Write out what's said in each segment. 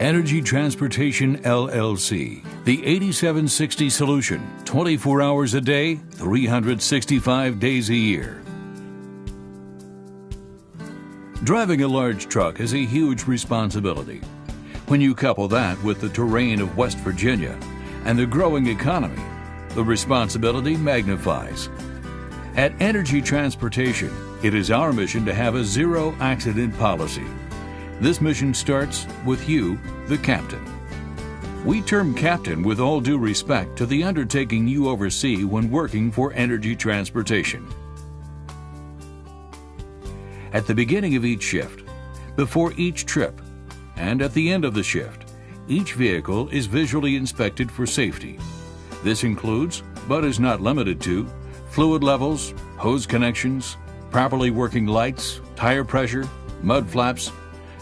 Energy Transportation, LLC, the 8760 solution, 24 hours a day, 365 days a year. Driving a large truck is a huge responsibility. When you couple that with the terrain of West Virginia and the growing economy, the responsibility magnifies. At Energy Transportation, it is our mission to have a zero accident policy. This mission starts with you, the captain. We term captain with all due respect to the undertaking you oversee when working for Energy Transportation. At the beginning of each shift, before each trip, and at the end of the shift, each vehicle is visually inspected for safety. This includes, but is not limited to, fluid levels, hose connections, properly working lights, tire pressure, mud flaps,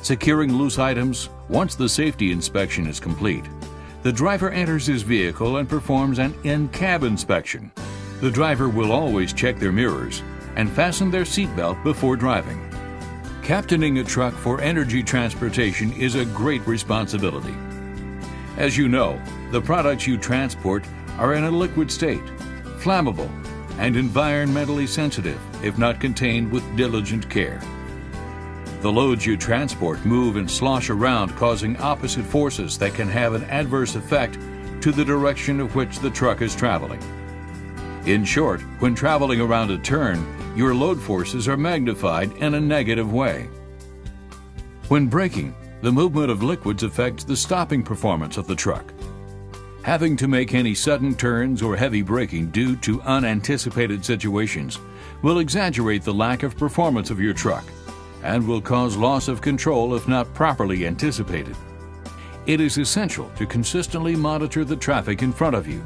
securing loose items. Once the safety inspection is complete, the driver enters his vehicle and performs an in-cab inspection. The driver will always check their mirrors and fasten their seatbelt before driving. Captaining a truck for Energy Transportation is a great responsibility. As you know, the products you transport are in a liquid state, flammable, and environmentally sensitive if not contained with diligent care. The loads you transport move and slosh around, causing opposite forces that can have an adverse effect to the direction of which the truck is traveling. In short, when traveling around a turn, your load forces are magnified in a negative way. When braking, the movement of liquids affects the stopping performance of the truck. Having to make any sudden turns or heavy braking due to unanticipated situations will exaggerate the lack of performance of your truck and will cause loss of control if not properly anticipated. It is essential to consistently monitor the traffic in front of you,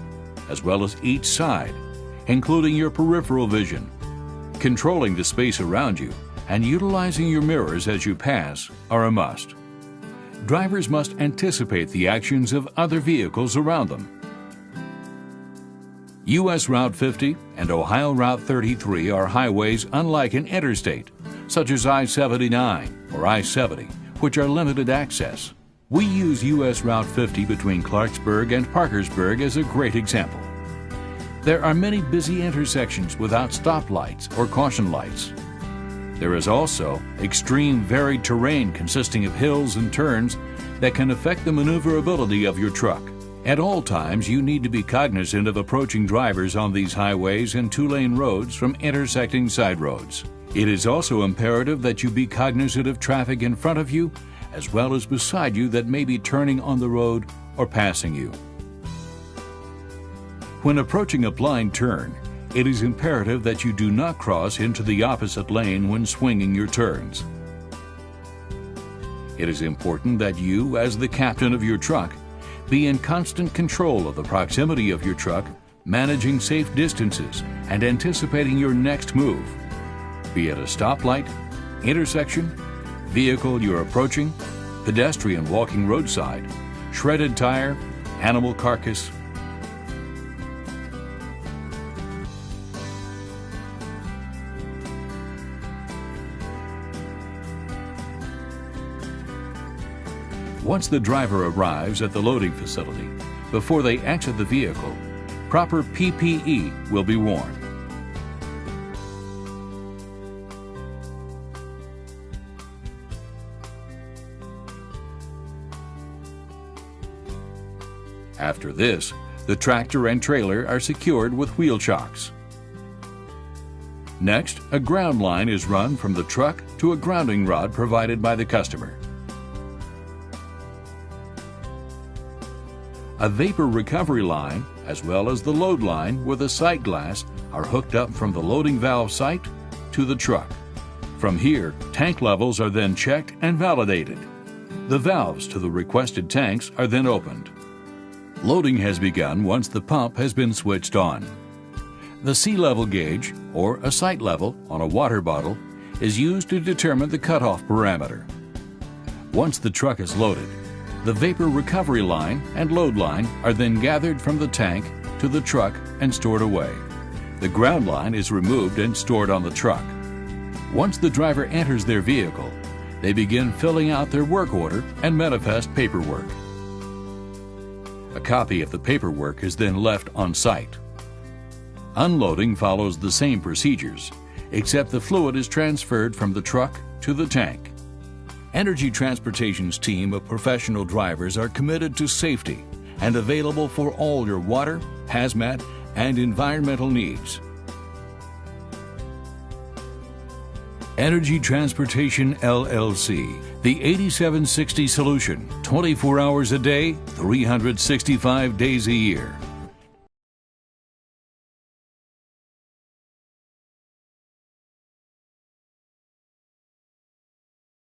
as well as each side, including your peripheral vision. Controlling the space around you and utilizing your mirrors as you pass are a must. Drivers must anticipate the actions of other vehicles around them. U.S. Route 50 and Ohio Route 33 are highways unlike an interstate, such as I-79 or I-70, which are limited access. We use U.S. Route 50 between Clarksburg and Parkersburg as a great example. There are many busy intersections without stoplights or caution lights. There is also extreme varied terrain consisting of hills and turns that can affect the maneuverability of your truck. At all times, you need to be cognizant of approaching drivers on these highways and two-lane roads from intersecting side roads. It is also imperative that you be cognizant of traffic in front of you as well as beside you that may be turning on the road or passing you. When approaching a blind turn, it is imperative that you do not cross into the opposite lane when swinging your turns. It is important that you, as the captain of your truck, be in constant control of the proximity of your truck, managing safe distances and anticipating your next move, be it a stoplight, intersection, vehicle you're approaching, pedestrian walking roadside, shredded tire, animal carcass. Once the driver arrives at the loading facility, before they exit the vehicle, proper PPE will be worn. After this, the tractor and trailer are secured with wheel chocks. Next, a ground line is run from the truck to a grounding rod provided by the customer. A vapor recovery line, as well as the load line with a sight glass, are hooked up from the loading valve site to the truck. From here, tank levels are then checked and validated. The valves to the requested tanks are then opened. Loading has begun once the pump has been switched on. The sea level gauge, or a sight level on a water bottle, is used to determine the cutoff parameter. Once the truck is loaded, the vapor recovery line and load line are then gathered from the tank to the truck and stored away. The ground line is removed and stored on the truck. Once the driver enters their vehicle, They begin filling out their work order and manifest paperwork. A copy of the paperwork is then left on site. Unloading follows the same procedures, except the fluid is transferred from the truck to the tank. Energy Transportation's team of professional drivers are committed to safety and available for all your water, hazmat, and environmental needs. Energy Transportation LLC, the 8760 solution, 24 hours a day, 365 days a year.